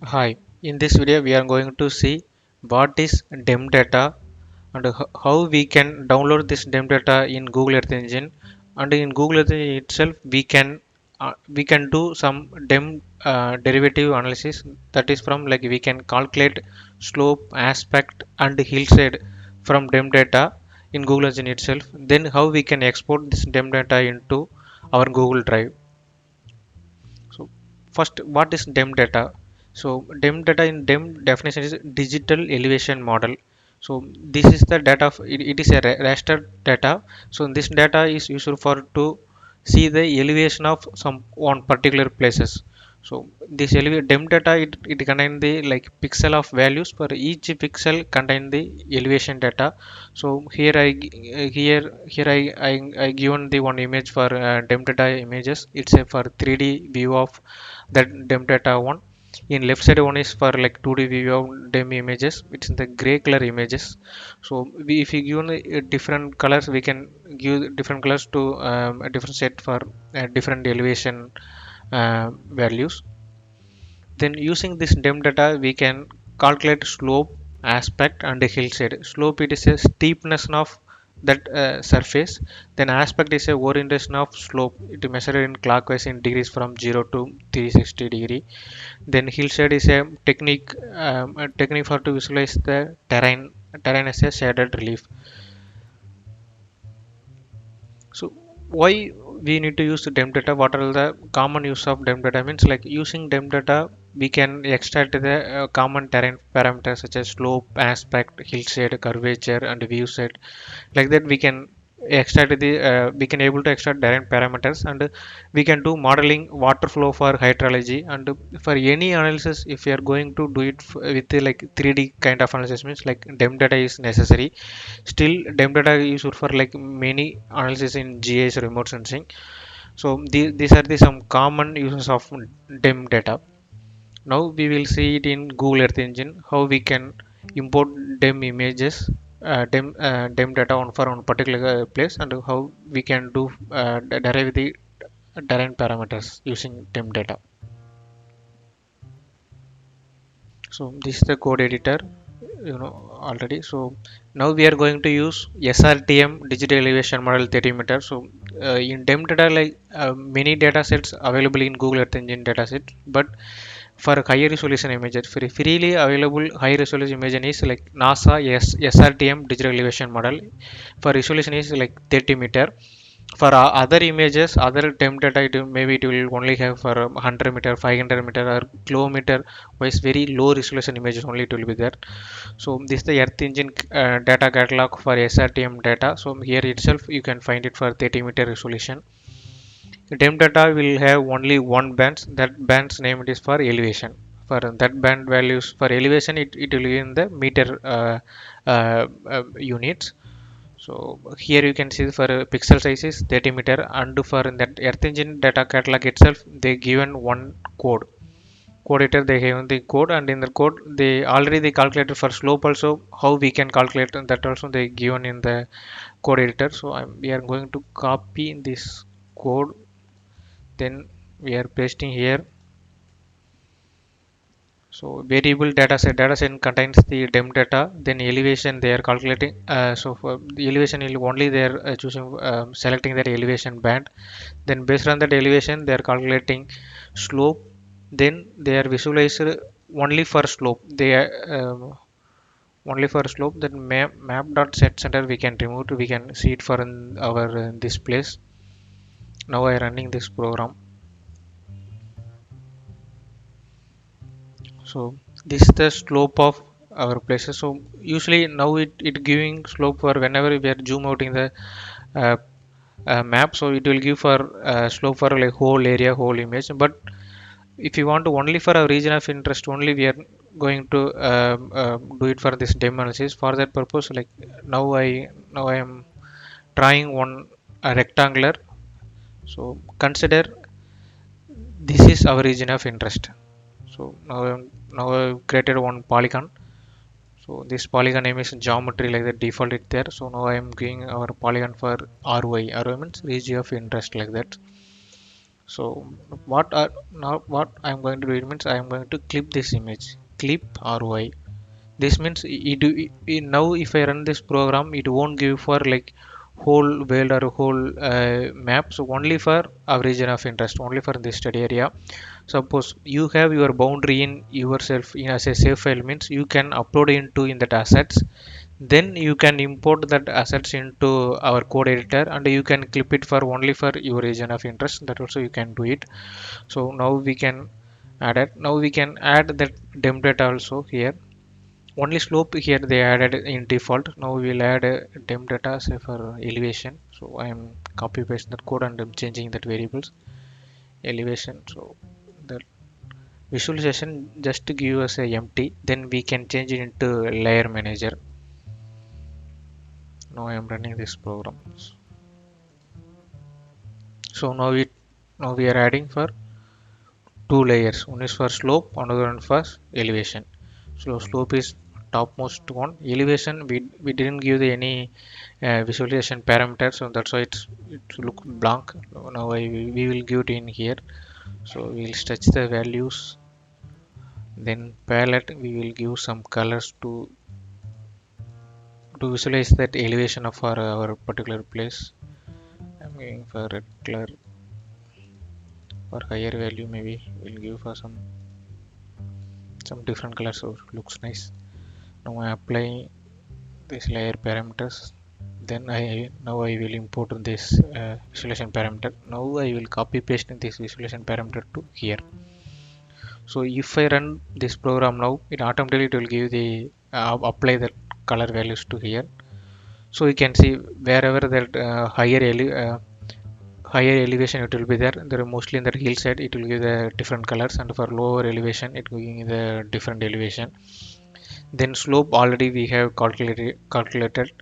Hi, in this video we are going to see what is DEM data and how we can download this DEM data in Google Earth Engine, and in Google Earth Engine itself we can do some DEM derivative analysis, that is from like we can calculate slope, aspect and hillside from DEM data in Google Engine itself. Then how we can export this DEM data into our Google Drive. So first, what is DEM data? So DEM data in DEM definition is digital elevation model. So this is the data it is a raster data. So this data is used for to see the elevation of some one particular places. So this DEM data it contain the like pixel of values. For each pixel contain the elevation data. So here I given the one image for DEM data images. It's a for 3D view of that DEM data one. In left side one is for like 2D view of DEM images. It's in the gray color images. So if you give different colors, we can give different colors to a different set for different elevation values. Then using this DEM data, we can calculate slope, aspect and hillside. Slope, it is a steepness of that surface. Then aspect is a orientation of slope. It measured in clockwise in degrees from 0 to 360 degree. Then hillside is a technique for to visualize the terrain as a shaded relief. So why we need to use the DEM data? What are the common use of DEM data? Means like using DEM data, we can extract the common terrain parameters such as slope, aspect, hillside, curvature, and view side. Like that, we can able to extract terrain parameters, and we can do modeling water flow for hydrology. And for any analysis, if we are going to do it with the like 3D kind of analysis, means like DEM data is necessary. Still DEM data is used for like many analysis in GIS remote sensing. So these are the some common uses of DEM data. Now we will see it in Google Earth Engine how we can import DEM images, DEM data on for one particular place, and how we can do derive the terrain parameters using DEM data. So this is the code editor, already. So now we are going to use SRTM digital elevation model 30 meter. So in DEM data, like many data sets available in Google Earth Engine dataset, but for higher resolution images, freely available high resolution image is like NASA SRTM digital elevation model. For resolution is like 30 meter. For other images, other DEM data, maybe it will only have for 100 meter, 500 meter or kilometer wise very low resolution images only it will be there. So this is the Earth Engine data catalog for SRTM data. So here itself you can find it for 30-meter resolution. DEM data will have only one band. That band's name it is for elevation. For that band values for elevation, it will be in the meter units. So here you can see for pixel size is 30 meter, and for that Earth Engine data catalog itself, they given one code editor. They have the code, and in the code they already they calculated for slope also. How we can calculate, and that also they given in the code editor. So we are going to copy this code, then we are pasting here. So variable data set contains the DEM data. Then elevation they are calculating. So for the elevation only they are choosing selecting that elevation band. Then based on that elevation they are calculating slope. Then they are visualized only for slope. They are only for slope. Then map dot set center we can remove. We can see it for in our this place. Now I am running this program. So this is the slope of our places. So usually now it giving slope for whenever we are zoom out in the uh, map. So it will give for slope for like whole area, whole image. But if you want to only for a region of interest only, we are going to do it for this DEM analysis. For that purpose, like now I am trying one rectangular. So consider this is our region of interest. So now I've created one polygon. So this polygon name is geometry, like the default it there. So now I am giving our polygon for RY. RY means region of interest, like that. So what are now what I'm going to do, it means I'm going to clip this image, clip RY. This means now if I run this program, it won't give for like whole world or whole map, so only for our region of interest, only for this study area. Suppose you have your boundary in yourself in as a save file, means you can upload into in that assets, then you can import that assets into our code editor and you can clip it for only for your region of interest. That also you can do it. So now we can add it. Now we can add that dem data also here. Only slope here they added in default. Now we will add a dem data say for elevation. So I am copy paste that code and I'm changing that variables elevation. So the visualization just to give us a empty, then we can change it into layer manager. Now I am running this program. So now we are adding for two layers. One is for slope, another one for elevation. So slope is topmost one. Elevation we didn't give the any visualization parameters, so that's why it look blank. Now we will give it in here. So we will stretch the values. Then palette we will give some colors to visualize that elevation of our particular place. I'm going for red color. For higher value maybe we'll give for some different colors, so it looks nice. Now I apply this layer parameters. Then now I will import this visualization parameter. Now I will copy paste this visualization parameter to here. So if I run this program now, it automatically it will give the apply the color values to here. So you can see wherever that higher elevation it will be there. There are mostly in the hillside it will give the different colors, and for lower elevation it will give the different elevation. Then slope already we have calculated.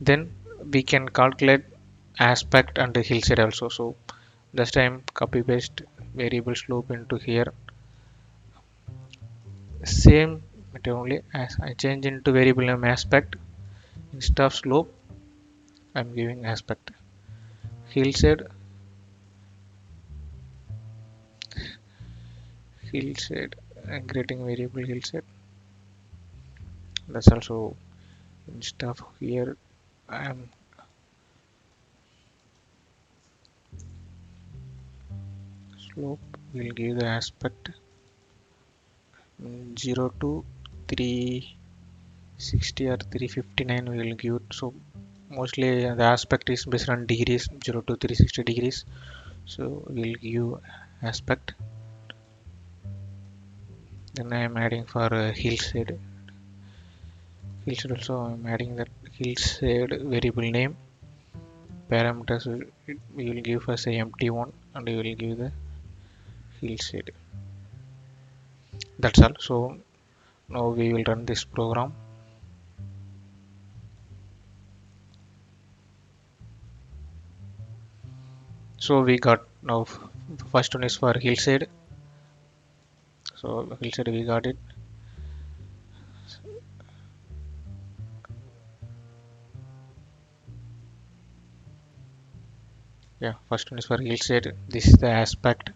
Then we can calculate aspect and the hillside also. So this time copy paste variable slope into here. Same but only as I change into variable name aspect. Instead of slope I'm giving aspect. Hillside I'm creating variable hillside. That's also instead of here I am slope will give the aspect 0 to 360 or 359 we will give it. So mostly the aspect is based on degrees, 0 to 360 degrees. So we'll give aspect. Then I am adding for hillside also I'm adding that hillside variable name parameters. We will give us a empty one and we will give the hillside. That's all. So now we will run this program. So we got now first one is for hillside. So hillside we got it. Yeah, first one is for hillside. This is the aspect.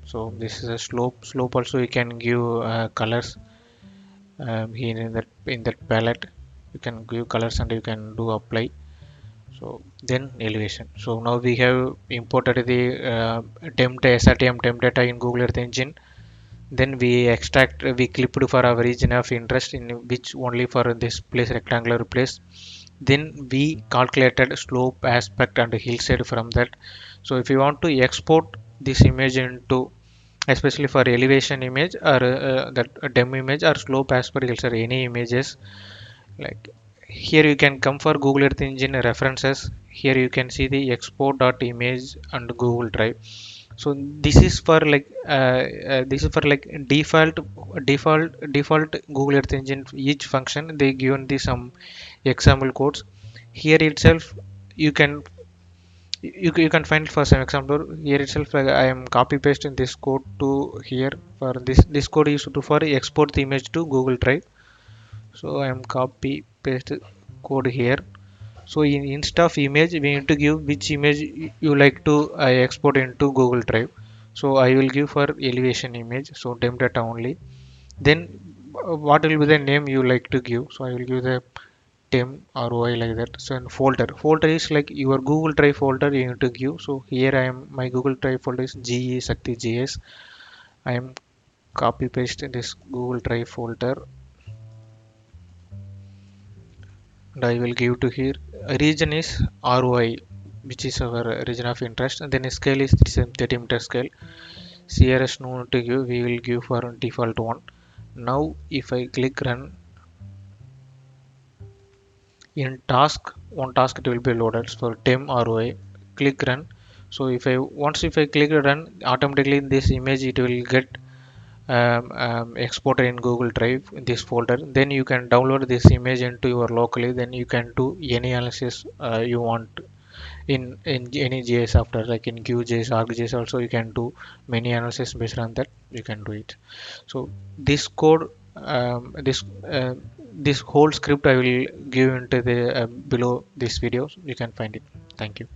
So this is a slope also you can give colors here in that palette. You can give colors and you can do apply. So then elevation. So now we have imported the SRTM DEM data in Google Earth Engine. Then we clipped for our region of interest in which only for this place, rectangular place. Then we calculated slope, aspect and hillside from that. So if you want to export this image into, especially for elevation image or that DEM image or slope, aspect, hillside, any images, like here you can come for Google Earth Engine references. Here you can see the export.image and Google Drive. So this is for like default Google Earth Engine. Each function they given the some example codes. Here itself you can you can find for some example. Here itself like I am copy pasting this code to here. For this code is to for export the image to Google Drive. So I am copy paste code here. So instead of image we need to give which image you like to export into Google Drive. So I will give for elevation image, so dem data only. Then what will be the name you like to give? So I will give the dem ROI like that. So in folder is like your Google Drive folder you need to give. So here I am, my Google Drive folder is GE Sakti GS. I am copy paste in this Google Drive folder, and I will give to here. Region is ROI, which is our region of interest, and then scale is 30 meter scale. CRS no to give, we will give for default one. Now if I click run, in task one task it will be loaded for dem ROI. Click run. So if I click run, automatically in this image it will get exported in Google Drive in this folder. Then you can download this image into your locally. Then you can do any analysis you want in any GIS software, like in QGIS, ArcGIS. Also, you can do many analysis based on that. You can do it. So this code, this whole script, I will give into the below this video. You can find it. Thank you.